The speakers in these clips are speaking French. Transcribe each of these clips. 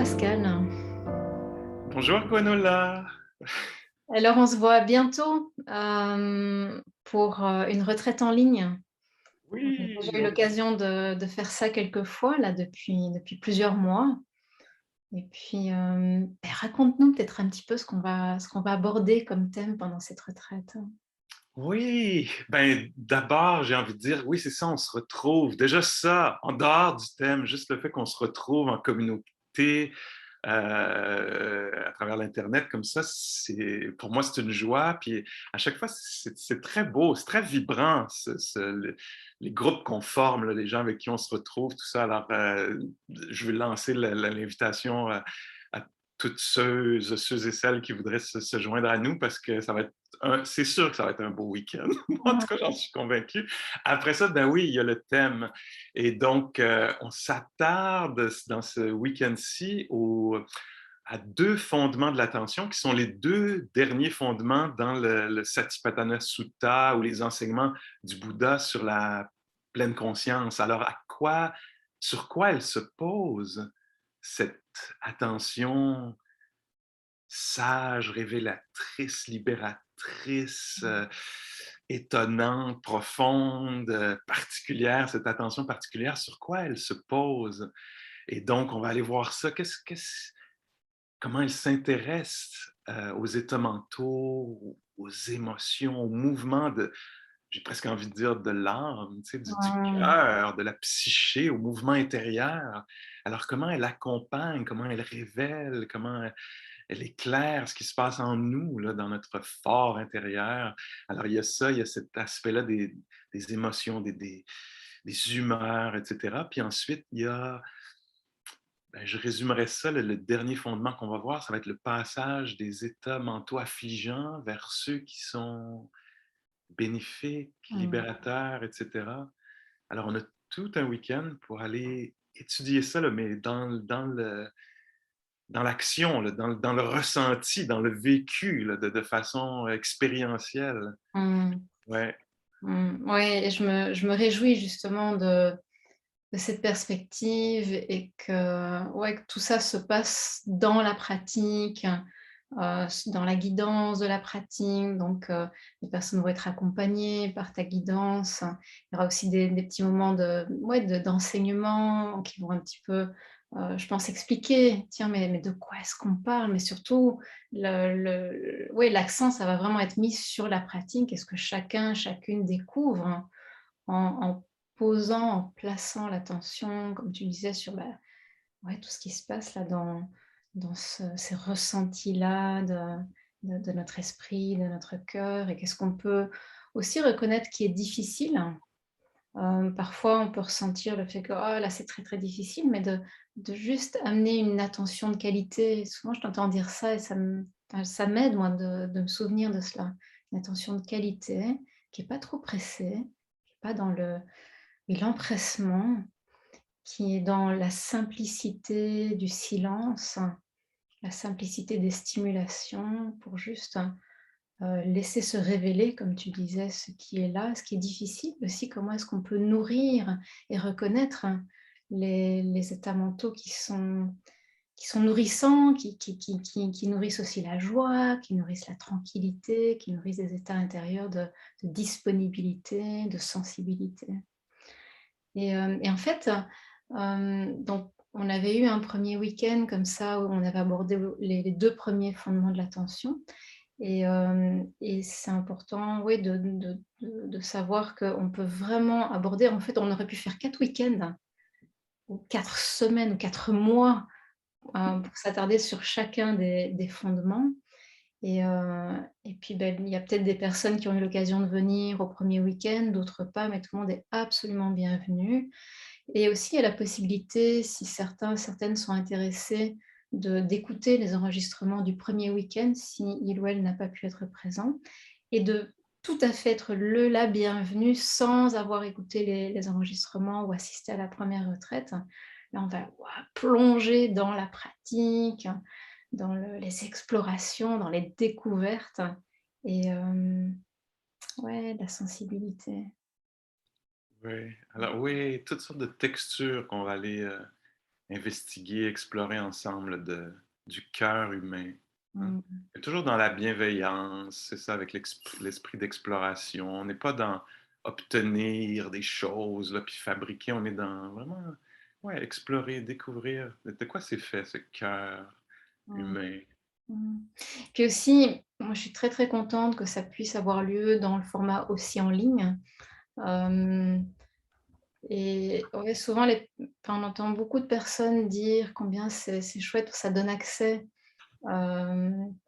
Pascal. Bonjour Gwenola. Alors on se voit bientôt pour une retraite en ligne. On a Oui, déjà eu l'occasion de faire ça quelques fois là depuis plusieurs mois. Et puis, raconte-nous peut-être un petit peu ce qu'on va aborder comme thème pendant cette retraite. oui, ben d'abord, j'ai envie de dire, oui, c'est ça, on se retrouve. Déjà ça, en dehors du thème, juste le fait qu'on se retrouve en communauté à travers l'Internet comme ça, pour moi, c'est une joie. Puis à chaque fois, c'est très beau, c'est très vibrant, les groupes qu'on forme, là, les gens avec qui on se retrouve, tout ça. Alors, je vais lancer l'invitation à toutes ceux et celles qui voudraient se joindre à nous parce que ça va être c'est sûr que ça va être un beau week-end. En tout cas, j'en suis convaincu. Après ça, ben oui, il y a le thème. Et donc, on s'attarde dans ce week-end-ci à deux fondements de l'attention qui sont les deux derniers fondements dans le Satipatthana Sutta ou les enseignements du Bouddha sur la pleine conscience. Alors, sur quoi elle se pose, cette attention sage, révélatrice, libératrice, étonnante, profonde, particulière, cette attention particulière, sur quoi elle se pose? Et donc, on va aller voir ça. Comment elle s'intéresse aux états mentaux, aux émotions, aux mouvements j'ai presque envie de dire de l'âme, tu sais, du Mmh. cœur, de la psyché, au mouvement intérieur. Alors, comment elle accompagne, comment elle révèle, comment elle éclaire ce qui se passe en nous, là, dans notre fort intérieur. Alors, il y a ça, il y a cet aspect-là des émotions, des humeurs, etc. Puis ensuite, il y a, ben, je résumerai ça, le dernier fondement qu'on va voir, ça va être le passage des états mentaux affligeants vers ceux qui sont bénéfiques, Mmh. libérateurs, etc. Alors, on a tout un week-end pour aller étudier ça, là, mais dans l'action, là, dans le ressenti, dans le vécu, là, de façon expérientielle. Mmh. Ouais. Mmh. Ouais, et je me réjouis justement de cette perspective et que, ouais, que tout ça se passe dans la pratique, dans la guidance de la pratique. Donc, les personnes vont être accompagnées par ta guidance. Il y aura aussi des petits moments d'enseignement qui vont un petit peu, je pense, expliquer, tiens, mais de quoi est-ce qu'on parle? Mais surtout, ouais, l'accent, ça va vraiment être mis sur la pratique et ce que chacun, chacune découvre, hein, en posant, en plaçant l'attention, comme tu disais, sur, bah, ouais, tout ce qui se passe là dans ces ressentis-là de notre esprit, de notre cœur et qu'est-ce qu'on peut aussi reconnaître qui est difficile. Parfois, on peut ressentir le fait que: «Oh là, c'est très, très difficile», mais de juste amener une attention de qualité. Souvent, je t'entends dire ça et ça m'aide moi de me souvenir de cela. Une attention de qualité qui est pas trop pressée, qui est pas dans l'empressement, qui est dans la simplicité du silence, la simplicité des stimulations pour juste, laisser se révéler, comme tu disais, ce qui est là, ce qui est difficile aussi. Comment est-ce qu'on peut nourrir et reconnaître les états mentaux qui sont nourrissants, qui nourrissent aussi la joie, qui nourrissent la tranquillité, qui nourrissent des états intérieurs de disponibilité, de sensibilité. Et en fait, donc on avait eu un premier week-end comme ça où on avait abordé les 2 premiers fondements de l'attention et c'est important, oui, de savoir qu'on peut vraiment aborder en fait, on aurait pu faire 4 week-ends ou 4 semaines ou 4 mois, pour s'attarder sur chacun des fondements et puis, ben, il y a peut-être des personnes qui ont eu l'occasion de venir au premier week-end, d'autres pas, mais tout le monde est absolument bienvenu. Et aussi, il y a la possibilité, si certaines sont intéressés, d'écouter les enregistrements du premier week-end, si il ou elle n'a pas pu être présent et de tout à fait être la bienvenue sans avoir écouté les enregistrements ou assisté à la première retraite. Là, on va, waouh, plonger dans la pratique, dans les explorations, dans les découvertes et ouais, la sensibilité. Oui. Alors oui, toutes sortes de textures qu'on va aller investiguer, explorer ensemble du cœur humain. Hein. Mmh. Et toujours dans la bienveillance, c'est ça, avec l'esprit d'exploration. On n'est pas dans obtenir des choses, là, puis fabriquer. On est dans vraiment, ouais, explorer, découvrir de quoi c'est fait, ce cœur Mmh. humain. Mmh. Puis aussi, moi je suis très, très contente que ça puisse avoir lieu dans le format aussi en ligne. Hem Et ouais, souvent on entend beaucoup de personnes dire combien c'est chouette, ça donne accès,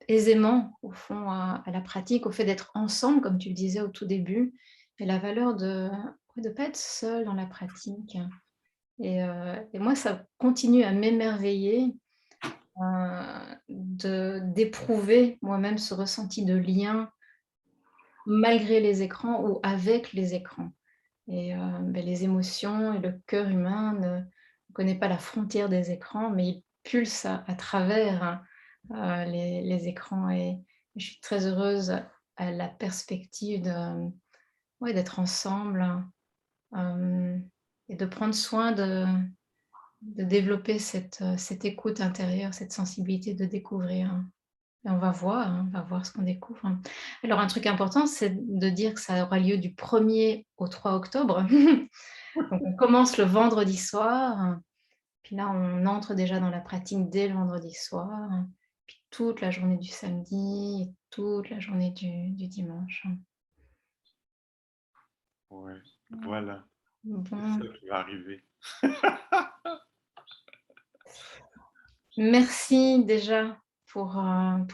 aisément au fond à la pratique, au fait d'être ensemble comme tu le disais au tout début et la valeur de ouais, de pas être seul dans la pratique et moi ça continue à m'émerveiller, d'éprouver moi-même ce ressenti de lien malgré les écrans ou avec les écrans. Les émotions et le cœur humain ne connaît pas la frontière des écrans, mais il pulse à travers, les écrans et je suis très heureuse à la perspective de ouais, d'être ensemble, hem et de prendre soin de développer cette écoute intérieure, cette sensibilité de découvrir. Et on va voir, hein, on va voir ce qu'on découvre. Alors un truc important, c'est de dire que ça aura lieu du 1er au 3 octobre. Donc on commence le vendredi soir, puis là on entre déjà dans la pratique dès le vendredi soir, puis toute la journée du samedi et toute la journée du dimanche. Ouais, voilà, c'est Bon, ça qui va arriver. merci déjà pour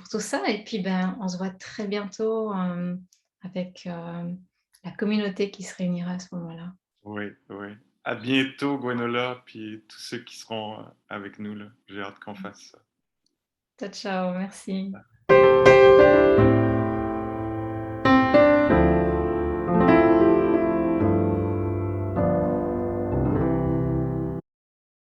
tout ça et puis, ben, on se voit très bientôt, avec, la communauté qui se réunira à ce moment-là. Oui, oui. À bientôt, Gwenola, puis tous ceux qui seront avec nous, là. J'ai hâte qu'on fasse ça. Ciao, ciao, merci.